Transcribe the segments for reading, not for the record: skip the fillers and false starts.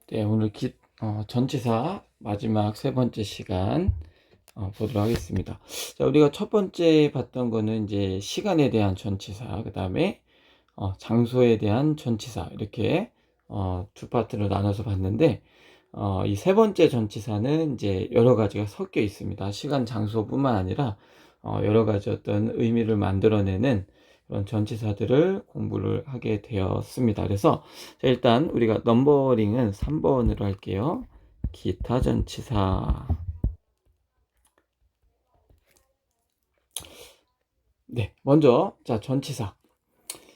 네, 오늘 전치사 마지막 세 번째 시간 보도록 하겠습니다. 자, 우리가 첫 번째 봤던 거는 이제 시간에 대한 전치사, 그 다음에 장소에 대한 전치사, 이렇게 두 파트로 나눠서 봤는데, 이 세 번째 전치사는 이제 여러 가지가 섞여 있습니다. 시간, 장소뿐만 아니라 여러 가지 어떤 의미를 만들어내는 그런 전치사들을 공부를 하게 되었습니다. 그래서 자, 일단 우리가 넘버링은 3번으로 할게요. 기타 전치사. 네, 먼저 자, 전치사.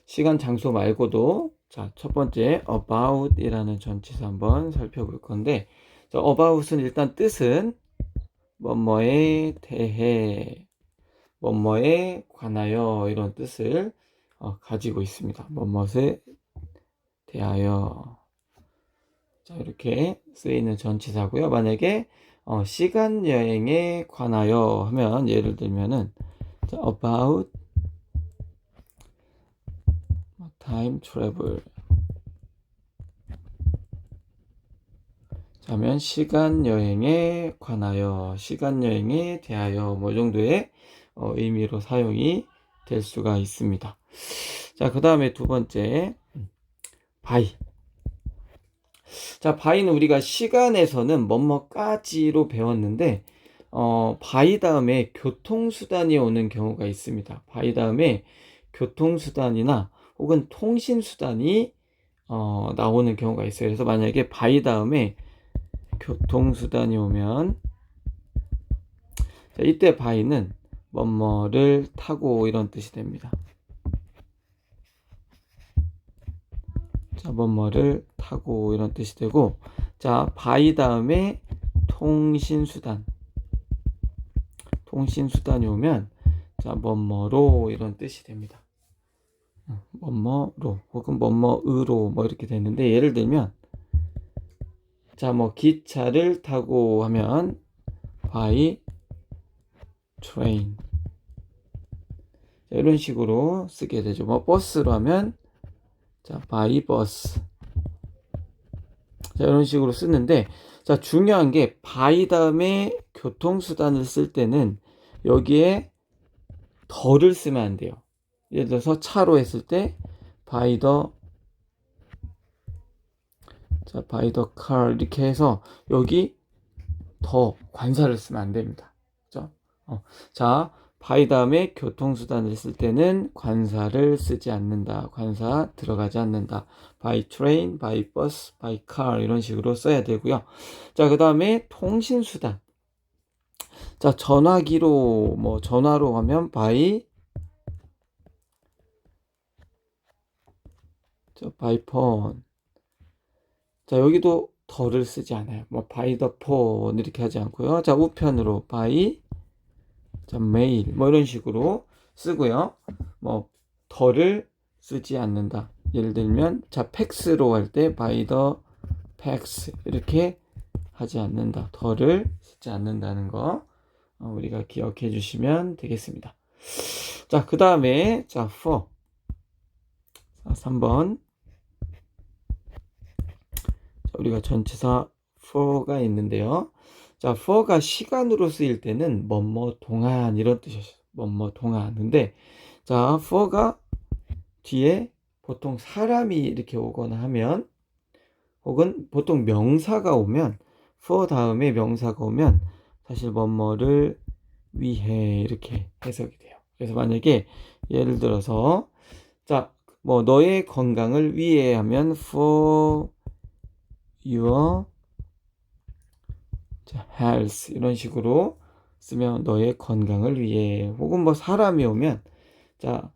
시간, 장소 말고도 자, 첫 번째 about 이라는 전치사 한번 살펴볼 건데, 자, about은 일단 뜻은 뭐뭐에 대해, 뭐뭐에 관하여, 이런 뜻을 가지고 있습니다. 뭐뭐에 대하여. 자, 이렇게 쓰이는 전치사고요. 만약에 시간 여행에 관하여 하면, 예를 들면은 자, about time travel. 자면 시간 여행에 관하여, 시간 여행에 대하여, 뭐 정도의 의미로 사용이 될 수가 있습니다. 자, 그 다음에 두 번째 by. 자, by는 우리가 시간에서는 뭐뭐까지로 배웠는데 by 다음에 교통수단이 오는 경우가 있습니다. by 다음에 교통수단이나 혹은 통신수단이 나오는 경우가 있어요. 그래서 만약에 by 다음에 교통수단이 오면, 자, 이때 by는 뭐뭐를 타고, 이런 뜻이 됩니다. 자, 뭐뭐를 타고, 이런 뜻이 되고, 자, by 다음에 통신수단이 오면, 자, 뭐뭐로, 이런 뜻이 됩니다. 뭐뭐로 혹은 뭐뭐으로, 뭐 이렇게 되는데, 예를 들면 자, 뭐 기차를 타고 하면 by train. 자, 이런 식으로 쓰게 되죠. 뭐 버스로 하면 자, by bus. 자, 이런 식으로 쓰는데, 자, 중요한 게 by 다음에 교통수단을 쓸 때는 여기에 더를 쓰면 안 돼요. 예를 들어서 차로 했을 때 by the, 자, by the car 이렇게 해서 여기 더 관사를 쓰면 안 됩니다. 그죠? 자, by 다음에 교통수단을 쓸 때는 관사를 쓰지 않는다. 관사 들어가지 않는다. by train, by bus, by car 이런 식으로 써야 되고요. 자, 그 다음에 통신수단. 자, 전화기로, 뭐 전화로 하면 by phone. 자, 여기도 더를 쓰지 않아요. 뭐 by the phone 이렇게 하지 않고요. 자, 우편으로 by 메일, 뭐 이런 식으로 쓰고요. 뭐 더를 쓰지 않는다. 예를 들면 자, 팩스로 할 때 by the fax 이렇게 하지 않는다. 더를 쓰지 않는다는 거 우리가 기억해 주시면 되겠습니다. 자, 그 다음에 자, for. 자, 3번. 자, 우리가 전치사 for가 있는데요. 자, for가 시간으로 쓰일 때는 뭐뭐 동안, 이런 뜻이었어요. 뭐뭐 동안. 근데 자, for가 뒤에 보통 사람이 이렇게 오거나 하면, 혹은 보통 명사가 오면, for 다음에 명사가 오면 사실 뭐뭐를 위해 이렇게 해석이 돼요. 그래서 만약에 예를 들어서 자, 뭐 너의 건강을 위해 하면 for your health 이런 식으로 쓰면 너의 건강을 위해. 혹은 뭐 사람이 오면 자,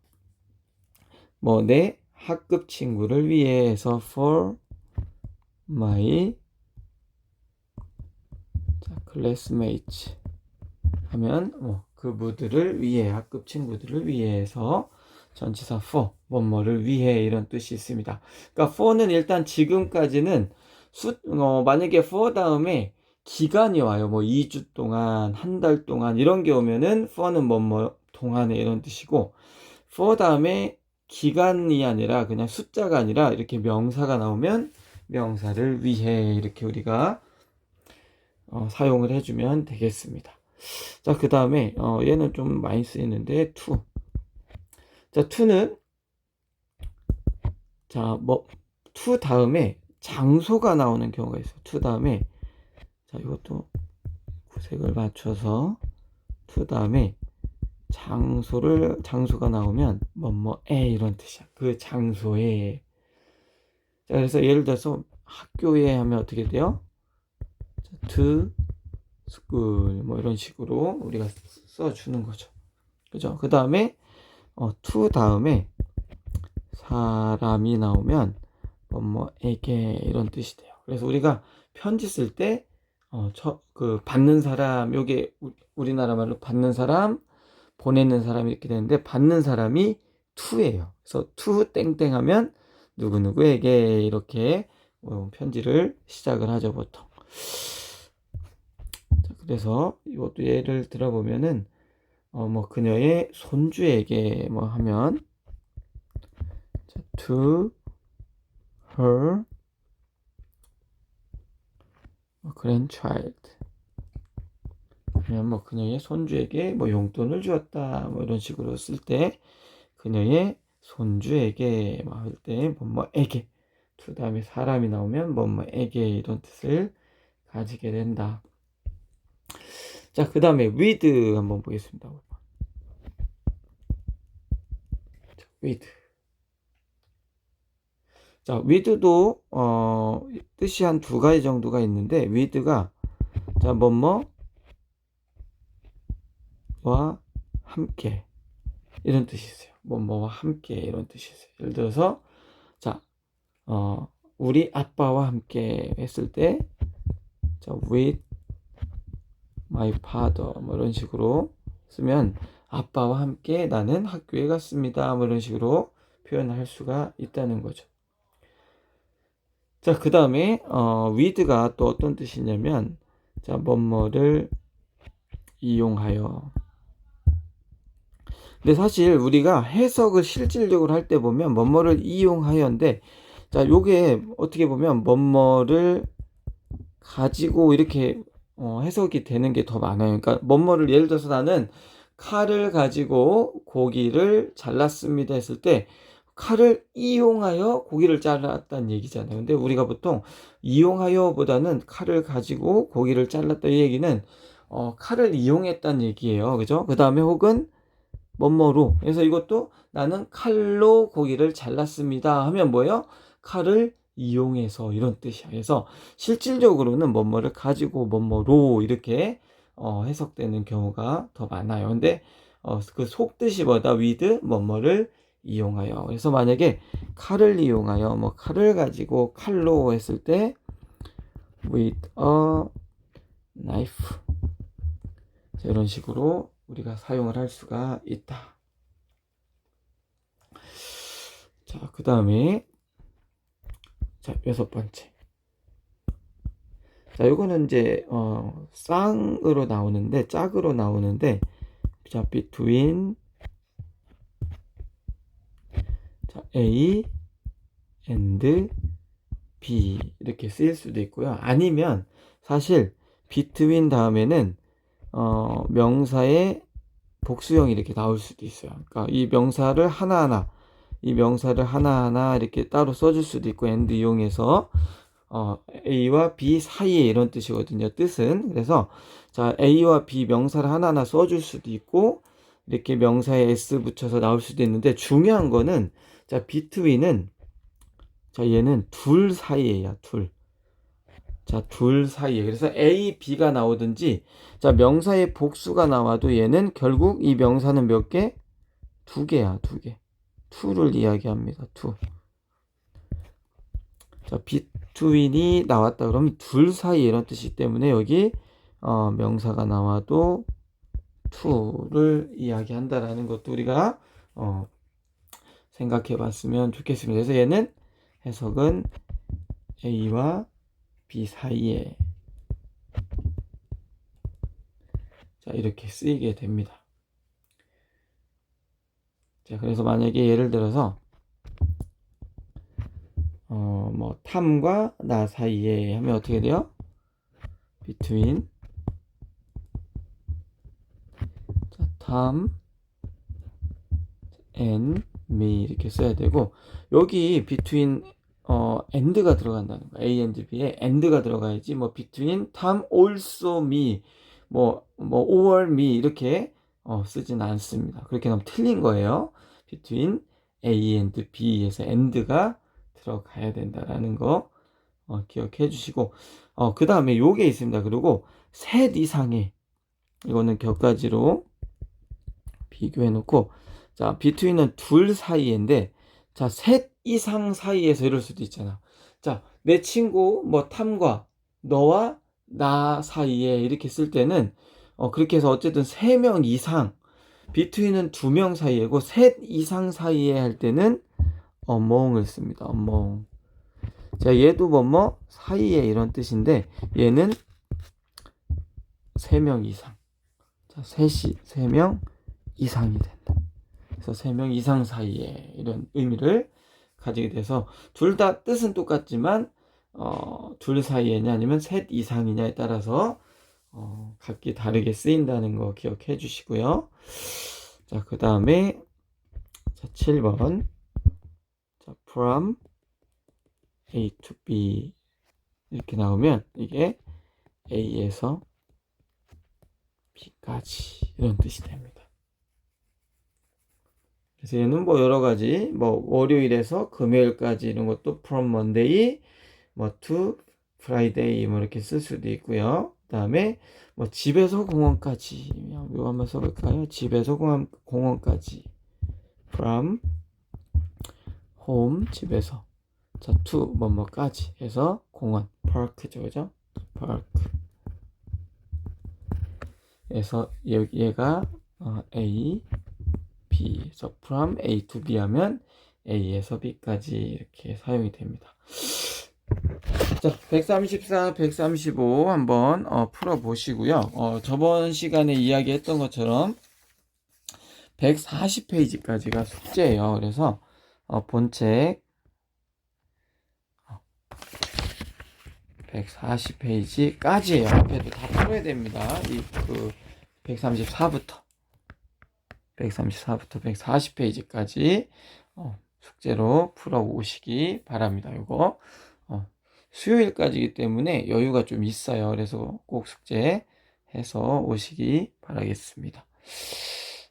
뭐 내 학급 친구를 위해 해서 for my classmates 하면 뭐 그분들을 위해, 학급 친구들을 위해서 전치사 for 뭐뭐를 위해, 이런 뜻이 있습니다. 그러니까 for는 일단 지금까지는 만약에 for 다음에 기간이 와요. 뭐 2주 동안, 한 달 동안 이런 게 오면은 for는 뭐뭐 동안에, 이런 뜻이고, for 다음에 기간이 아니라 그냥 숫자가 아니라 이렇게 명사가 나오면 명사를 위해 이렇게 우리가 사용을 해주면 되겠습니다. 자, 그 다음에 얘는 좀 많이 쓰이는데 to. 자, to는 to 다음에 장소가 나오는 경우가 있어요. to 다음에 자, 이것도 구색을 맞춰서 to 다음에 장소가 나오면 뭐뭐에 이런 뜻이야. 그 장소에. 자, 그래서 예를 들어서 학교에 하면 어떻게 돼요? to school 뭐 이런 식으로 우리가 써주는 거죠. 그죠? 그 다음에 to 다음에 사람이 나오면 뭐뭐에게 이런 뜻이 돼요. 그래서 우리가 편지 쓸 때 그 받는 사람, 요게 우리나라 말로 받는 사람, 보내는 사람 이렇게 되는데 받는 사람이 to예요. 그래서 to 땡땡 하면 누구누구에게 이렇게 편지를 시작을 하죠, 보통. 자, 그래서 이것도 예를 들어보면은 뭐 그녀의 손주에게 뭐 하면 자, to her grandchild 그냥 뭐 그녀의 손주에게 뭐 용돈을 주었다 뭐 이런 식으로 쓸 때 그녀의 손주에게 뭐 할 때 뭐뭐에게 to 다음에 사람이 나오면 뭐뭐에게 이런 뜻을 가지게 된다. 자, 그 다음에 with 한번 보겠습니다. 자, with. 자, with도 뜻이 한 두 가지 정도가 있는데 with가 자, 뭐뭐와 함께 이런 뜻이 있어요. 뭐뭐와 함께 이런 뜻이 있어요. 예를 들어서 자, 우리 아빠와 함께 했을 때 자, with my father 뭐 이런 식으로 쓰면 아빠와 함께 나는 학교에 갔습니다. 뭐 이런 식으로 표현할 수가 있다는 거죠. 자, 그 다음에 with가 또 어떤 뜻이냐면 자, 뭐뭐를 이용하여. 근데 사실 우리가 해석을 실질적으로 할 때 보면 뭐뭐를 이용하여인데 자, 요게 어떻게 보면 뭐뭐를 가지고 이렇게 해석이 되는 게 더 많아요. 그러니까 뭐뭐를 예를 들어서 나는 칼을 가지고 고기를 잘랐습니다 했을 때 칼을 이용하여 고기를 잘랐다는 얘기잖아요. 근데 우리가 보통 이용하여보다는 칼을 가지고 고기를 잘랐다 이 얘기는 칼을 이용했다는 얘기예요. 그죠? 그 다음에 혹은 뭐뭐로. 그래서 이것도 나는 칼로 고기를 잘랐습니다 하면 뭐예요? 칼을 이용해서 이런 뜻이야. 그래서 실질적으로는 뭐뭐를 가지고 뭐뭐로 이렇게 해석되는 경우가 더 많아요. 근데 그 속뜻이 뭐다? with 뭐뭐를 이용하여. 그래서 만약에 칼을 이용하여 뭐 칼을 가지고 칼로 했을 때 with a knife 자, 이런 식으로 우리가 사용을 할 수가 있다. 자, 그 다음에 자, 여섯 번째. 자, 요거는 이제 쌍으로 나오는데 짝으로 나오는데 자, between 자, A and B 이렇게 쓰일 수도 있고요. 아니면 사실 between 다음에는 명사의 복수형이 이렇게 나올 수도 있어요. 그러니까 이 명사를 하나하나 이렇게 따로 써줄 수도 있고 and 이용해서 A와 B 사이에 이런 뜻이거든요. 뜻은. 그래서 자, A와 B 명사를 하나하나 써줄 수도 있고 이렇게 명사에 S 붙여서 나올 수도 있는데 중요한 거는 자, between은 자, 얘는 둘 사이에요. 둘. 자, 둘 사이에. 그래서 A, B가 나오든지 자, 명사의 복수가 나와도 얘는 결국 이 명사는 몇 개? 두 개야, 두 개. to를 이야기합니다. to. 자, between이 나왔다 그러면 둘 사이 이런 뜻이기 때문에 여기 명사가 나와도 to를 이야기한다라는 것도 우리가 생각해 봤으면 좋겠습니다. 그래서 얘는 해석은 A와 B 사이에 자, 이렇게 쓰이게 됩니다. 자, 그래서 만약에 예를 들어서 뭐 탐과 나 사이에 하면 어떻게 돼요? between 탐 and me 이렇게 써야 되고, 여기 between and가 들어간다는 거야. A and B에 and가 들어가야지, 뭐 between Tom also me or me 이렇게 쓰진 않습니다. 그렇게 하면 틀린 거예요. between A and B에서 and가 들어가야 된다라는 거 기억해 주시고, 그 다음에 요게 있습니다. 그리고 셋 이상의, 이거는 격가지로 비교해 놓고, 자, between은 둘 사이인데, 자, 셋 이상 사이에서 이럴 수도 있잖아. 자, 내 친구 뭐 탐과 너와 나 사이에 이렇게 쓸 때는 그렇게 해서 어쨌든 3명 이상, between은 2명 사이에고 셋 이상 사이에 할 때는 among을 씁니다. among. 자, 얘도 뭐뭐 사이에 이런 뜻인데, 얘는 3명 이상. 자, 3명 이상이 된다. 그래서 3명 이상 사이에 이런 의미를 가지게 돼서, 둘 다 뜻은 똑같지만 둘 사이에냐 아니면 셋 이상이냐에 따라서 각기 다르게 쓰인다는 거 기억해 주시고요. 자, 그 다음에 7번. 자, from A to B 이렇게 나오면 이게 A에서 B까지 이런 뜻이 됩니다. 그래서 얘는 뭐 여러 가지, 뭐 월요일에서 금요일까지 이런 것도 from Monday to Friday 뭐 이렇게 쓸 수도 있고요. 그 다음에 뭐 집에서 공원까지, 이거 한번 써볼까요? 집에서 공원까지. from home, 집에서. 자, to 뭐뭐까지 해서 공원, park죠, 그죠? park. 그래서 얘가 A, B, 그래서 from A to B 하면 A에서 B까지 이렇게 사용이 됩니다. 자, 134, 135 한번 풀어보시고요. 저번 시간에 이야기했던 것처럼 140페이지까지가 숙제예요. 그래서 본책 140페이지까지예요. 앞에도 다 풀어야 됩니다. 134부터 140페이지까지 숙제로 풀어 오시기 바랍니다. 이거 수요일까지이기 때문에 여유가 좀 있어요. 그래서 꼭 숙제해서 오시기 바라겠습니다.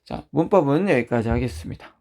자, 문법은 여기까지 하겠습니다.